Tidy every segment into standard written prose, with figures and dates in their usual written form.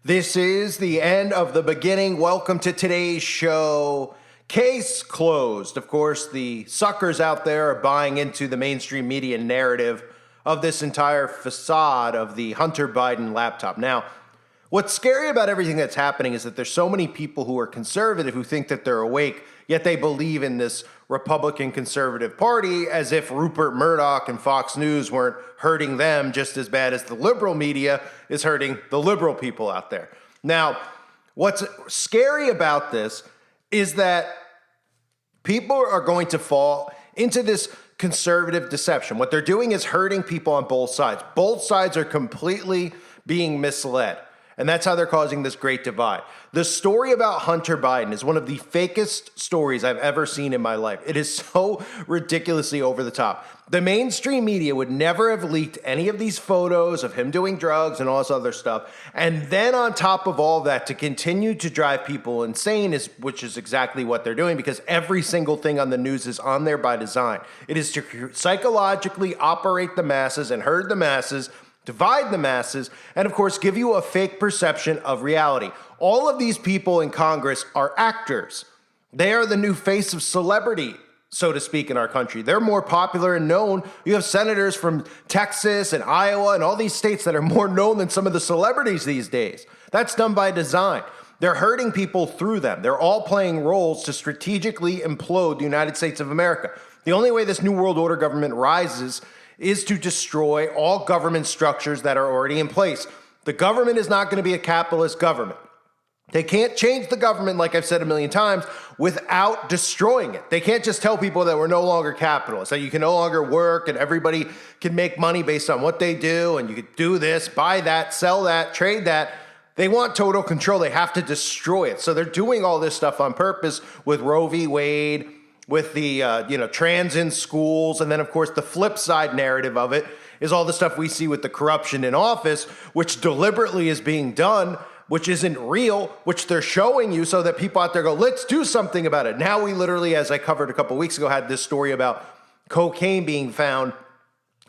This is the end of the beginning. Welcome to today's show. Case closed. Of course, the suckers out there are buying into the mainstream media narrative of this entire facade of the Hunter Biden laptop. Now, what's scary about everything that's happening is that there's so many people who are conservative who think that they're awake, yet they believe in this Republican conservative party as if Rupert Murdoch and Fox News weren't hurting them just as bad as the liberal media is hurting the liberal people out there. Now, what's scary about this is that people are going to fall into this conservative deception. What they're doing is hurting people on both sides. Both sides are completely being misled. And that's how they're causing this great divide. The story about Hunter Biden is one of the fakest stories I've ever seen in my life. It is so ridiculously over the top. The mainstream media would never have leaked any of these photos of him doing drugs and all this other stuff. And then on top of all that, to continue to drive people insane, which is exactly what they're doing, because every single thing on the news is on there by design. It is to psychologically operate the masses and herd the masses, divide the masses, and of course, give you a fake perception of reality. All of these people in Congress are actors. They are the new face of celebrity, so to speak, in our country. They're more popular and known. You have senators from Texas and Iowa and all these states that are more known than some of the celebrities these days. That's done by design. They're hurting people through them. They're all playing roles to strategically implode the United States of America. The only way this New World Order government rises is to destroy all government structures that are already in place. The government is not going to be a capitalist government. They can't change the government, like I've said a million times, without destroying it. They can't just tell people that we're no longer capitalists, that you can no longer work and everybody can make money based on what they do, and you can do this, buy that, sell that, trade that. They want total control. They have to destroy it. So they're doing all this stuff on purpose with Roe v. Wade, with the trans in schools, and then of course the flip side narrative of it is all the stuff we see with the corruption in office, which deliberately is being done, which isn't real, which they're showing you so that people out there go, let's do something about it. Now we literally, as I covered a couple weeks ago, had this story about cocaine being found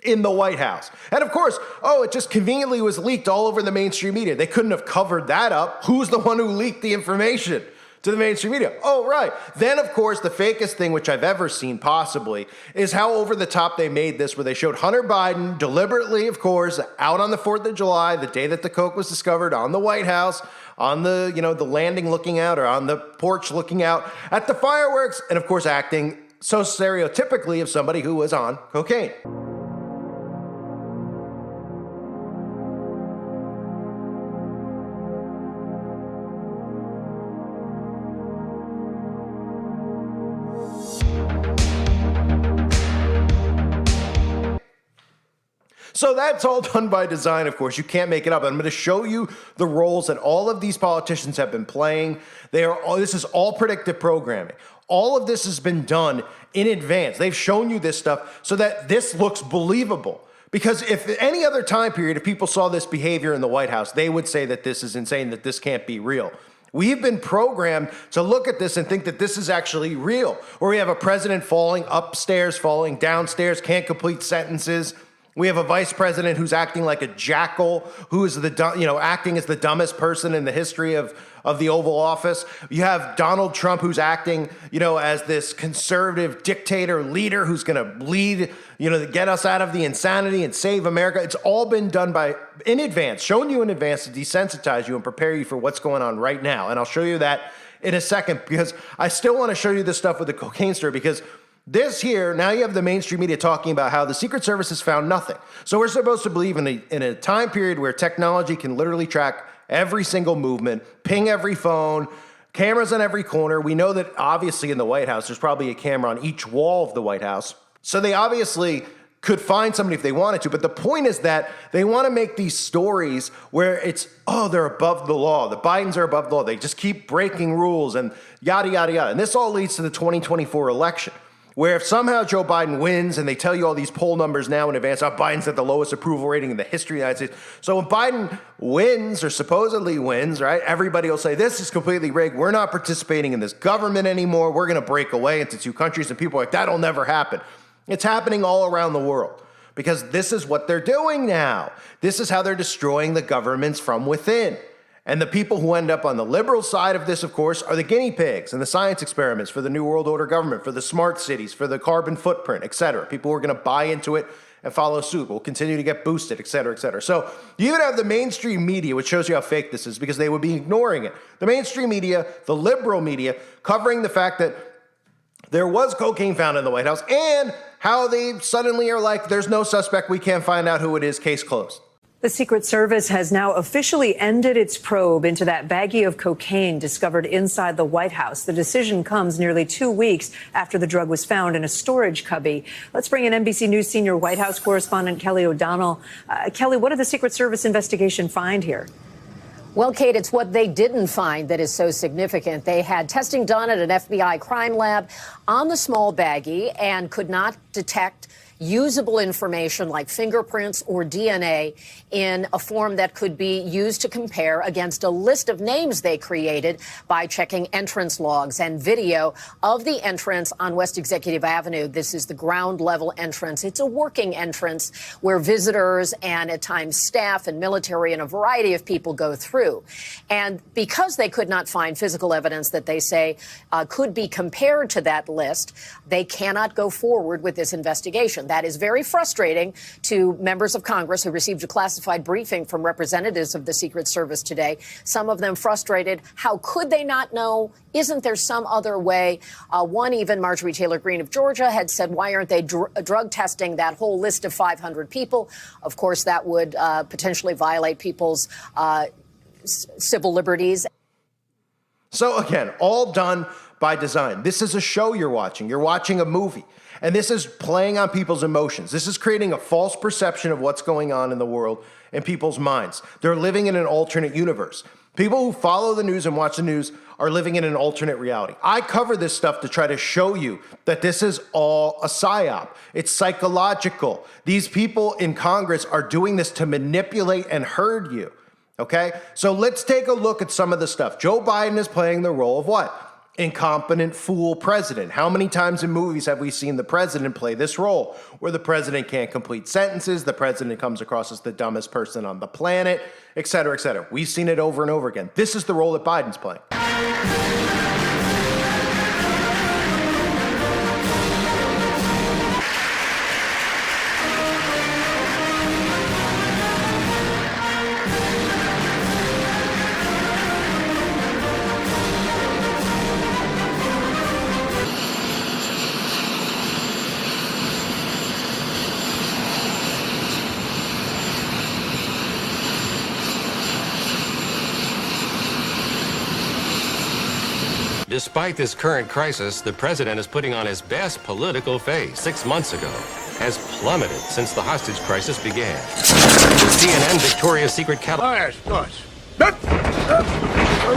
in the White House. And of course, it just conveniently was leaked all over the mainstream media. They couldn't have covered that up. Who's the one who leaked the information to the mainstream media? Oh, right. Then, of course, the fakest thing, which I've ever seen possibly, is how over the top they made this, where they showed Hunter Biden deliberately, of course, out on the 4th of July, the day that the coke was discovered, on the White House, on the, the landing looking out, or on the porch looking out at the fireworks, and of course, acting so stereotypically of somebody who was on cocaine. So that's all done by design, of course. You can't make it up. I'm going to show you the roles that all of these politicians have been playing. This is all predictive programming. All of this has been done in advance. They've shown you this stuff so that this looks believable. Because if any other time period, if people saw this behavior in the White House, they would say that this is insane, that this can't be real. We've been programmed to look at this and think that this is actually real. Or we have a president falling upstairs, falling downstairs, can't complete sentences. We have a vice president who's acting like a jackal, who is acting as the dumbest person in the history of the Oval Office. You have Donald Trump who's acting, as this conservative dictator leader who's going to lead, to get us out of the insanity and save America. It's all been done in advance, shown you in advance to desensitize you and prepare you for what's going on right now. And I'll show you that in a second, because I still want to show you this stuff with the cocaine story, because this here, now you have the mainstream media talking about how the Secret Service has found nothing. So we're supposed to believe in a time period where technology can literally track every single movement, ping every phone, cameras on every corner. We know that obviously in the White House, there's probably a camera on each wall of the White House. So they obviously could find somebody if they wanted to. But the point is that they want to make these stories where it's, they're above the law. The Bidens are above the law. They just keep breaking rules and yada, yada, yada. And this all leads to the 2024 election, where if somehow Joe Biden wins, and they tell you all these poll numbers now in advance, Biden's at the lowest approval rating in the history of the United States. So when Biden wins, or supposedly wins, right, everybody will say, this is completely rigged. We're not participating in this government anymore. We're going to break away into two countries. And people are like, that'll never happen. It's happening all around the world, because this is what they're doing now. This is how they're destroying the governments from within. And the people who end up on the liberal side of this, of course, are the guinea pigs and the science experiments for the New World Order government, for the smart cities, for the carbon footprint, et cetera. People who are going to buy into it and follow suit will continue to get boosted, et cetera, et cetera. So you even have the mainstream media, which shows you how fake this is because they would be ignoring it. The mainstream media, the liberal media, covering the fact that there was cocaine found in the White House and how they suddenly are like, there's no suspect, we can't find out who it is, case closed. The Secret Service has now officially ended its probe into that baggie of cocaine discovered inside the White House. The decision comes nearly 2 weeks after the drug was found in a storage cubby. Let's bring in NBC News senior White House correspondent Kelly O'Donnell. Kelly, what did the Secret Service investigation find here? Well, Kate, it's what they didn't find that is so significant. They had testing done at an FBI crime lab on the small baggie and could not detect usable information like fingerprints or DNA in a form that could be used to compare against a list of names they created by checking entrance logs and video of the entrance on West Executive Avenue. This is the ground level entrance. It's a working entrance where visitors and at times staff and military and a variety of people go through. And because they could not find physical evidence that they say could be compared to that list, they cannot go forward with this investigation. That is very frustrating to members of Congress who received a classified briefing from representatives of the Secret Service today. Some of them frustrated. How could they not know? Isn't there some other way? One, even Marjorie Taylor Greene of Georgia had said, why aren't they drug testing that whole list of 500 people? Of course, that would potentially violate people's civil liberties. So again, all done by design. This is a show you're watching. You're watching a movie. And this is playing on people's emotions. This is creating a false perception of what's going on in the world in people's minds. They're living in an alternate universe. People who follow the news and watch the news are living in an alternate reality. I cover this stuff to try to show you that this is all a psyop. It's psychological. These people in Congress are doing this to manipulate and herd you. Okay? So let's take a look at some of the stuff. Joe Biden is playing the role of what? Incompetent fool president. How many times in movies have we seen the president play this role where the president can't complete sentences, the president comes across as the dumbest person on the planet, et cetera, et cetera. We've seen it over and over again. This is the role that Biden's playing. Despite this current crisis, the president is putting on his best political face. 6 months ago, has plummeted since the hostage crisis began. The CNN Victoria's Secret catalog. Oh, yes.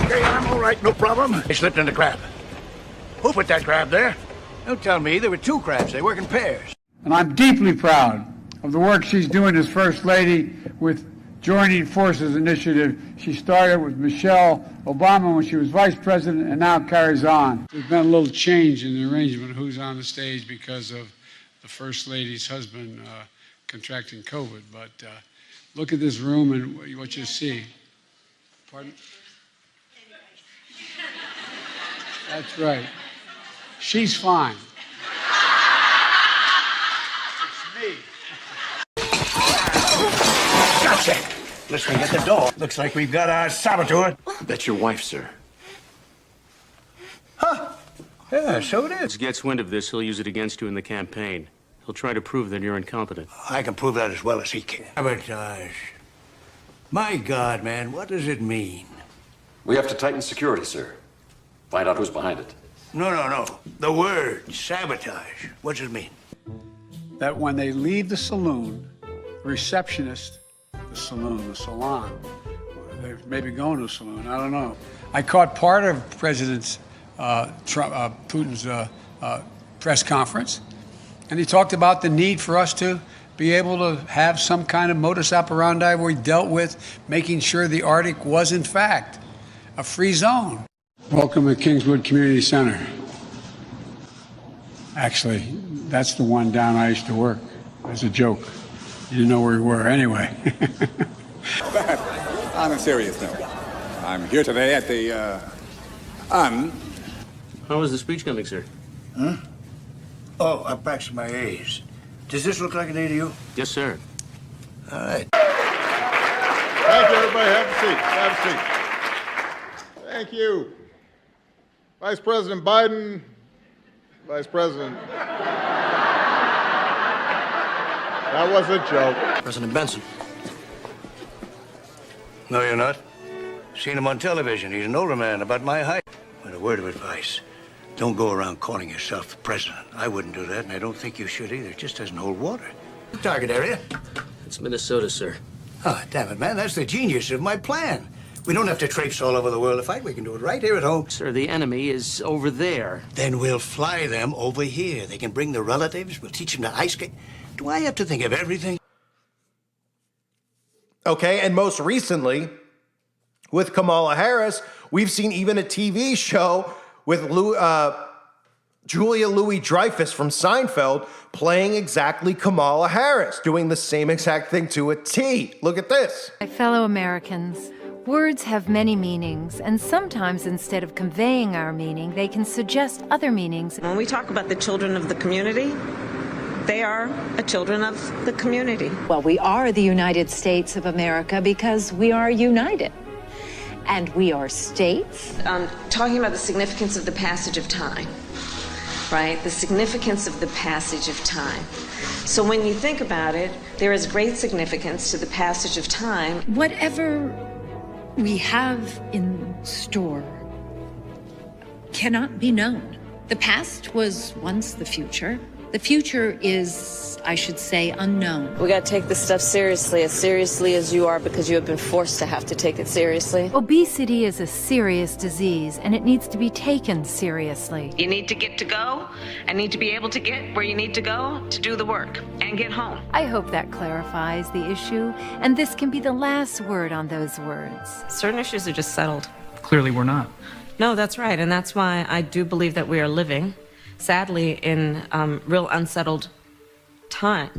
Okay, I'm all right, no problem. I slipped in the crab. Who put that crab there? Don't tell me. There were two crabs. They work in pairs. And I'm deeply proud of the work she's doing as First Lady with Joining Forces Initiative. She started with Michelle Obama when she was Vice President and now carries on. There's been a little change in the arrangement of who's on the stage because of the First Lady's husband contracting COVID. But look at this room and what you see. Pardon? That's right. She's fine. It's me. Gotcha. Let's ring at the door. Looks like we've got our saboteur. That's your wife, sir. Huh? Yeah, so it is. If he gets wind of this, he'll use it against you in the campaign. He'll try to prove that you're incompetent. I can prove that as well as he can. Sabotage. My God, man, what does it mean? We have to tighten security, sir. Find out who's behind it. No. The word sabotage. What does it mean? That when they leave the saloon, the receptionist, the salon, they may be going to a saloon, I don't know. I caught part of President Putin's press conference, and he talked about the need for us to be able to have some kind of modus operandi where we dealt with making sure the Arctic was, in fact, a free zone. Welcome to Kingswood Community Center. Actually, that's the one down I used to work. As a joke. You didn't know where we were anyway. But on a serious note, I'm here today at the, How was the speech coming, sir? Oh, I practiced my A's. Does this look like an A to you? Yes, sir. All right. Thank you, everybody. Have a seat. Have a seat. Thank you. Vice President Biden, Vice President. That was a joke. President Benson. No, you're not. Seen him on television. He's an older man, about my height. But a word of advice. Don't go around calling yourself the president. I wouldn't do that, and I don't think you should either. It just doesn't hold water. Target area? It's Minnesota, sir. Oh, damn it, man. That's the genius of my plan. We don't have to traipse all over the world to fight. We can do it right here at home. Sir, the enemy is over there. Then we'll fly them over here. They can bring their relatives. We'll teach them to ice skate. Do I have to think of everything? Okay, and most recently, with Kamala Harris, we've seen even a TV show with Julia Louis-Dreyfus from Seinfeld playing exactly Kamala Harris, doing the same exact thing to a T. Look at this. My fellow Americans, words have many meanings, and sometimes instead of conveying our meaning, they can suggest other meanings. When we talk about the children of the community, they are children of the community. Well, we are the United States of America because we are united. And we are states. Talking about the significance of the passage of time, right? The significance of the passage of time. So when you think about it, there is great significance to the passage of time. Whatever we have in store cannot be known. The past was once the future. The future is, I should say, unknown. We got to take this stuff seriously as you are, because you have been forced to have to take it seriously. Obesity is a serious disease, and it needs to be taken seriously. You need to get to go and need to be able to get where you need to go to do the work and get home. I hope that clarifies the issue, and this can be the last word on those words. Certain issues are just settled. Clearly we're not. No, that's right. And that's why I do believe that we are living, sadly, in real unsettled time.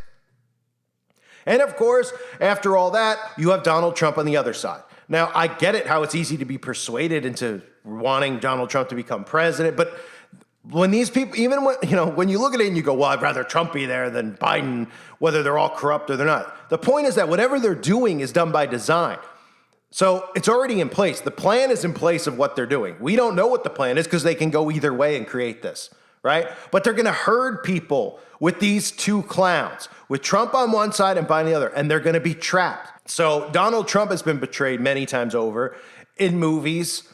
And of course, after all that, you have Donald Trump on the other side. Now, I get it how it's easy to be persuaded into wanting Donald Trump to become president, but when these people, even when you look at it and you go, well, I'd rather Trump be there than Biden, whether they're all corrupt or they're not. The point is that whatever they're doing is done by design. So it's already in place. The plan is in place of what they're doing. We don't know what the plan is because they can go either way and create this, right? But they're going to herd people with these two clowns, with Trump on one side and Biden on the other, and they're going to be trapped. So Donald Trump has been betrayed many times over in movies,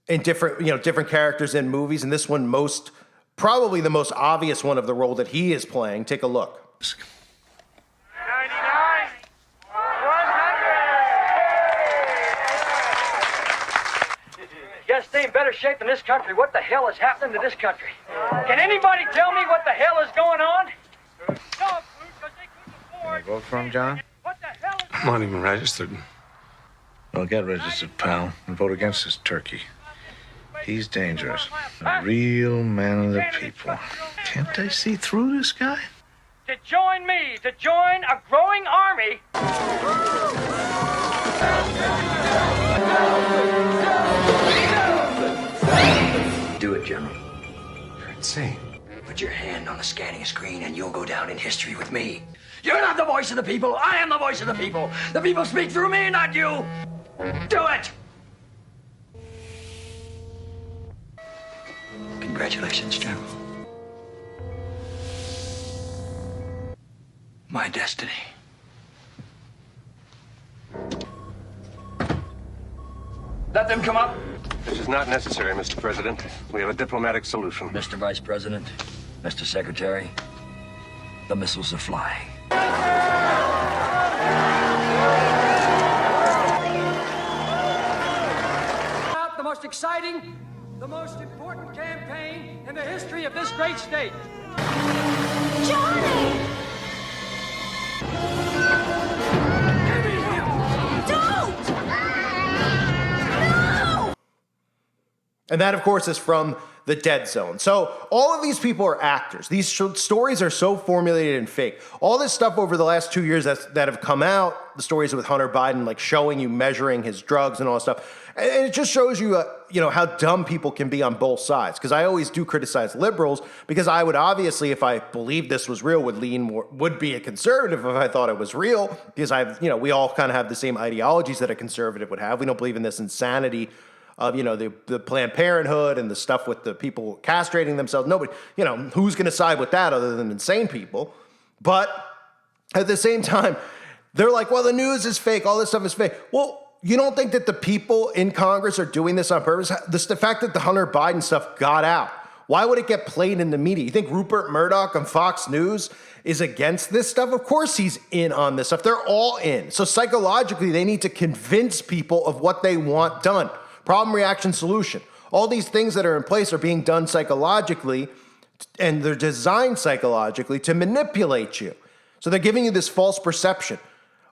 in different characters in movies, and this one probably the most obvious one of the role that he is playing. Take a look. 99, 100. Just ain't better shape in this country. What the hell is happening to this country? Can anybody tell me what the hell is going on? Can you vote for him, John? I'm not even registered. Well, get registered, pal, and vote against this turkey. He's dangerous. A real man of the people. Can't they see through this guy? To join me, to join a growing army. Do it, General. You're insane. Put your hand on the scanning screen and you'll go down in history with me. You're not the voice of the people. I am the voice of the people. The people speak through me, not you. Do it! Congratulations, General. My destiny. Let them come up. This is not necessary, Mr. President. We have a diplomatic solution. Mr. Vice President, Mr. Secretary, the missiles are flying. The most exciting, the most important campaign in the history of this great state. Johnny! And that, of course, is from the dead zone. So all of these people are actors. These stories are so formulated and fake. All this stuff over the last 2 years that have come out, the stories with Hunter Biden, like showing you measuring his drugs and all that stuff. And it just shows you, how dumb people can be on both sides. Because I always do criticize liberals, because I would obviously, if I believed this was real, would be a conservative if I thought it was real. Because we all kind of have the same ideologies that a conservative would have. We don't believe in this insanity of, the Planned Parenthood and the stuff with the people castrating themselves. Nobody, who's going to side with that other than insane people? But at the same time, they're like, well, the news is fake. All this stuff is fake. Well, you don't think that the people in Congress are doing this on purpose? The fact that the Hunter Biden stuff got out, why would it get played in the media? You think Rupert Murdoch on Fox News is against this stuff? Of course he's in on this stuff. They're all in. So psychologically, they need to convince people of what they want done. Problem, reaction, solution. All these things that are in place are being done psychologically, and they're designed psychologically to manipulate you. So they're giving you this false perception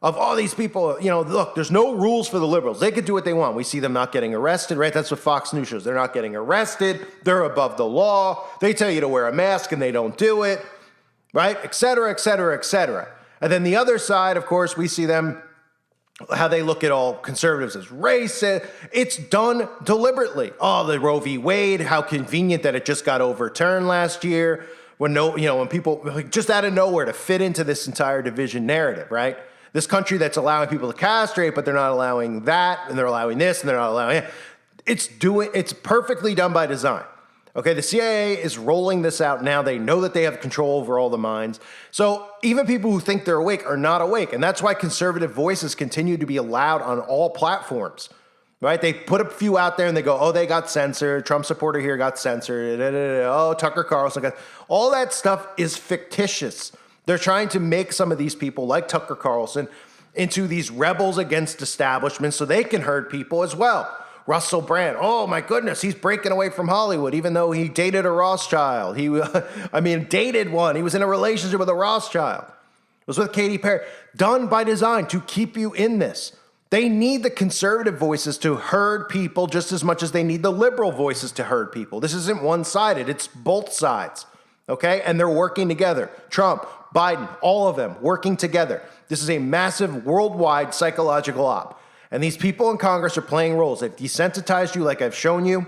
of all these people, look, there's no rules for the liberals. They could do what they want. We see them not getting arrested, right? That's what Fox News shows. They're not getting arrested. They're above the law. They tell you to wear a mask and they don't do it, right? Et cetera, et cetera, et cetera. And then the other side, of course, we see them, how they look at all conservatives as racist. It's done deliberately. Oh, the Roe v. Wade, how convenient that it just got overturned last year when people just out of nowhere to fit into this entire division narrative, right? This country that's allowing people to castrate, but they're not allowing that, and they're allowing this, and they're not allowing it. It's perfectly done by design. Okay, the CIA is rolling this out now. They know that they have control over all the minds. So even people who think they're awake are not awake. And that's why conservative voices continue to be allowed on all platforms, right? They put a few out there and they go, oh, they got censored. Trump supporter here got censored. Oh, Tucker Carlson got... All that stuff is fictitious. They're trying to make some of these people like Tucker Carlson into these rebels against establishment so they can hurt people as well. Russell Brand, oh my goodness, he's breaking away from Hollywood, even though he dated a Rothschild. Dated one. He was in a relationship with a Rothschild. It was with Katy Perry. Done by design to keep you in this. They need the conservative voices to herd people just as much as they need the liberal voices to herd people. This isn't one-sided, it's both sides, okay? And they're working together. Trump, Biden, all of them working together. This is a massive worldwide psychological op. And these people in Congress are playing roles. They've desensitized you like I've shown you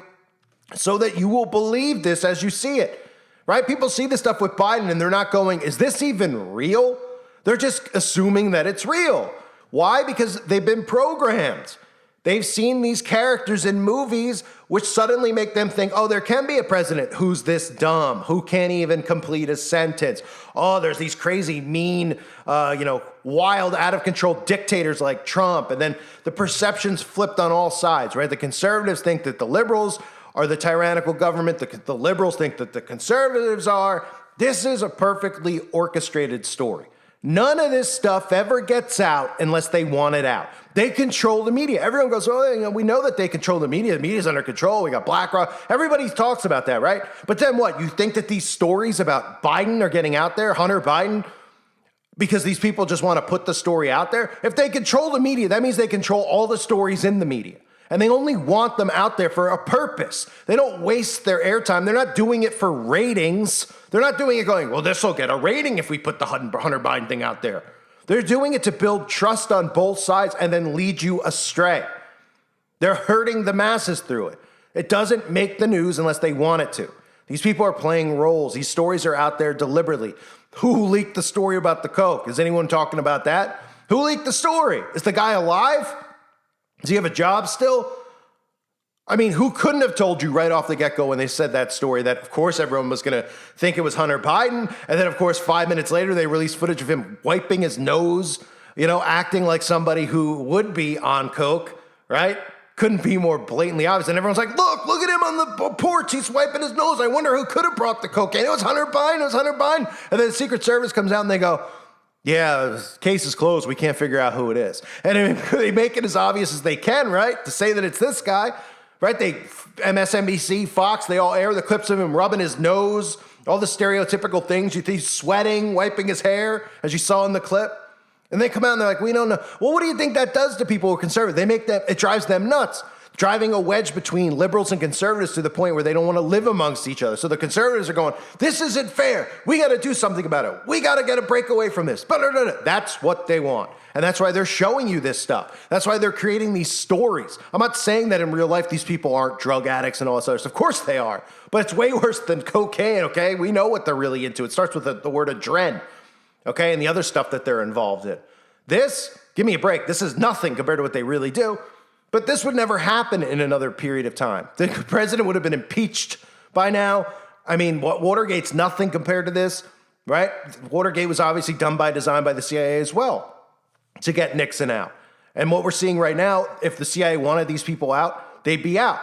so that you will believe this as you see it, right? People see this stuff with Biden and they're not going, is this even real? They're just assuming that it's real. Why? Because they've been programmed. They've seen these characters in movies which suddenly make them think, oh, there can be a president who's this dumb, who can't even complete a sentence. Oh, there's these crazy, mean, wild, out-of-control dictators like Trump. And then the perception's flipped on all sides, right? The conservatives think that the liberals are the tyrannical government. The liberals think that the conservatives are. This is a perfectly orchestrated story. None of this stuff ever gets out unless they want it out. They control the media. Everyone goes, well, we know that they control the media. The media's under control. We got BlackRock. Everybody talks about that, right? But then what? You think that these stories about Biden are getting out there, Hunter Biden, because these people just want to put the story out there? If they control the media, that means they control all the stories in the media. And they only want them out there for a purpose. They don't waste their airtime. They're not doing it for ratings. They're not doing it going, well, this will get a rating if we put the Hunter Biden thing out there. They're doing it to build trust on both sides and then lead you astray. They're hurting the masses through it. It doesn't make the news unless they want it to. These people are playing roles. These stories are out there deliberately. Who leaked the story about the Coke? Is anyone talking about that? Who leaked the story? Is the guy alive? Does he have a job still? I mean, who couldn't have told you right off the get-go when they said that story that, of course, everyone was going to think it was Hunter Biden. And then, of course, 5 minutes later, they released footage of him wiping his nose, acting like somebody who would be on Coke, right? Couldn't be more blatantly obvious. And everyone's like, look at him on the porch. He's wiping his nose. I wonder who could have brought the cocaine. It was Hunter Biden. It was Hunter Biden. And then the Secret Service comes out and they go, yeah, case is closed. We can't figure out who it is. And they make it as obvious as they can, right? To say that it's this guy, right? MSNBC, Fox, they all air the clips of him rubbing his nose, all the stereotypical things. You think he's sweating, wiping his hair, as you saw in the clip. And they come out and they're like, we don't know. Well, what do you think that does to people who are conservative? It drives them nuts. driving a wedge between liberals and conservatives to the point where they don't want to live amongst each other. So the conservatives are going, this isn't fair. We got to do something about it. We got to get a break away from this. That's what they want. And that's why they're showing you this stuff. That's why they're creating these stories. I'm not saying that in real life these people aren't drug addicts and all this other stuff. Of course they are. But it's way worse than cocaine, okay? We know what they're really into. It starts with the word adren, okay? And the other stuff that they're involved in. This, give me a break. This is nothing compared to what they really do. But this would never happen in another period of time. The president would have been impeached by now. I mean, Watergate's nothing compared to this, right? Watergate was obviously done by design by the CIA as well to get Nixon out. And what we're seeing right now, if the CIA wanted these people out, they'd be out.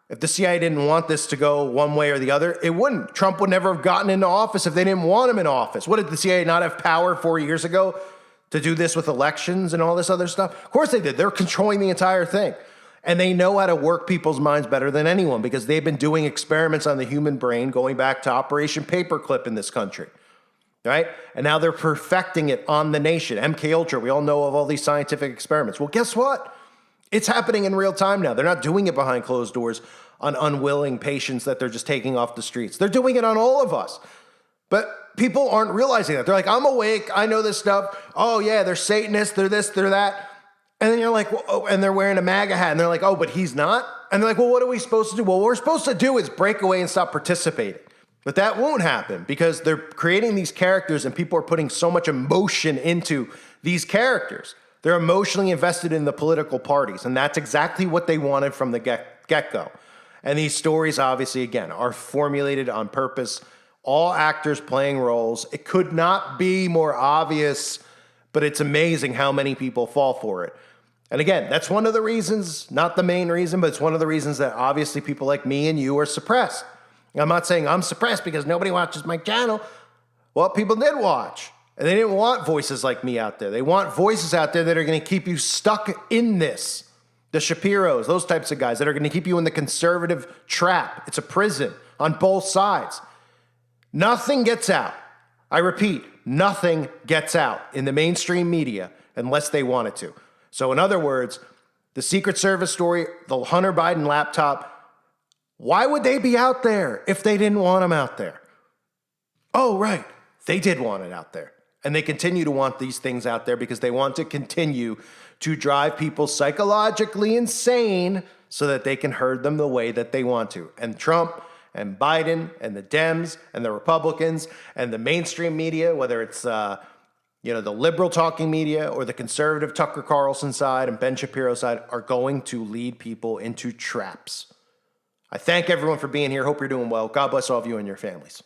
If the CIA didn't want this to go one way or the other, it wouldn't. Trump would never have gotten into office if they didn't want him in office. What, did the CIA not have power 4 years ago to do this with elections and all this other stuff? Of course they did. They're controlling the entire thing. And they know how to work people's minds better than anyone because they've been doing experiments on the human brain going back to Operation Paperclip in this country, right? And now they're perfecting it on the nation. MKUltra, we all know of all these scientific experiments. Well, guess what? It's happening in real time now. They're not doing it behind closed doors on unwilling patients that they're just taking off the streets. They're doing it on all of us. But people aren't realizing that. They're like, I'm awake. I know this stuff. Oh, yeah, they're Satanists. They're this, they're that. And then you're like, well, oh, and they're wearing a MAGA hat. And they're like, oh, but he's not? And they're like, well, what are we supposed to do? Well, what we're supposed to do is break away and stop participating. But that won't happen because they're creating these characters and people are putting so much emotion into these characters. They're emotionally invested in the political parties. And that's exactly what they wanted from the get-go. And these stories, obviously, again, are formulated on purpose. All actors playing roles. It could not be more obvious, but it's amazing how many people fall for it. And again, that's one of the reasons, not the main reason, but it's one of the reasons that obviously people like me and you are suppressed. I'm not saying I'm suppressed because nobody watches my channel. Well, people did watch. And they didn't want voices like me out there. They want voices out there that are going to keep you stuck in this. The Shapiros, those types of guys that are going to keep you in the conservative trap. It's a prison on both sides. Nothing gets out. I repeat, nothing gets out in the mainstream media unless they want it to. So in other words, the Secret Service story, the Hunter Biden laptop, why would they be out there if they didn't want them out there? Oh, right. They did want it out there. And they continue to want these things out there because they want to continue to drive people psychologically insane so that they can herd them the way that they want to. And Trump and Biden and the Dems and the Republicans and the mainstream media, whether it's the liberal talking media or the conservative Tucker Carlson side and Ben Shapiro side, are going to lead people into traps. I thank everyone for being here. Hope you're doing well. God bless all of you and your families.